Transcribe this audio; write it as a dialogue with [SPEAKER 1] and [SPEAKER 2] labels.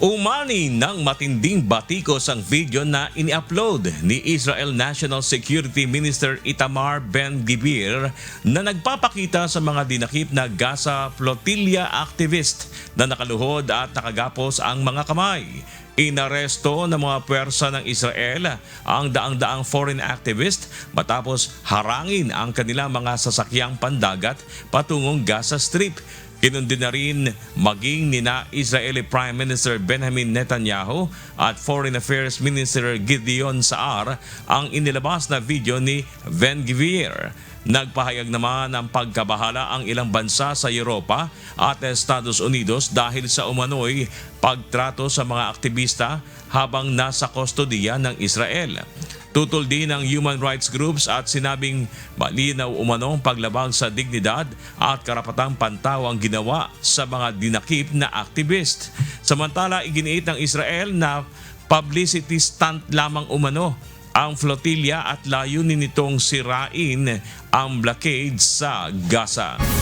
[SPEAKER 1] Umani ng matinding batikos ang video na ini-upload ni Israel National Security Minister Itamar Ben-Gvir na nagpapakita sa mga dinakip na Gaza Flotilla activist na nakaluhod at nakagapos ang mga kamay. Inaresto ng mga puwersa ng Israel ang daang-daang foreign activist matapos harangin ang kanilang mga sasakyang pandagat patungong Gaza Strip. Kinundi na rin maging nina Israeli Prime Minister Benjamin Netanyahu at Foreign Affairs Minister Gideon Saar ang inilabas na video ni Ben-Gvir. Nagpahayag naman ng pagkabahala ang ilang bansa sa Europa at Estados Unidos dahil sa umano'y pagtrato sa mga aktivista habang nasa kustodiya ng Israel. Tutol din ng human rights groups at sinabing malinaw umanong paglabag sa dignidad at karapatang pantaw ang ginawa sa mga dinakip na activist. Samantala, iginiit ng Israel na publicity stunt lamang umano ang flotilla at layunin nitong sirain ang blockade sa Gaza.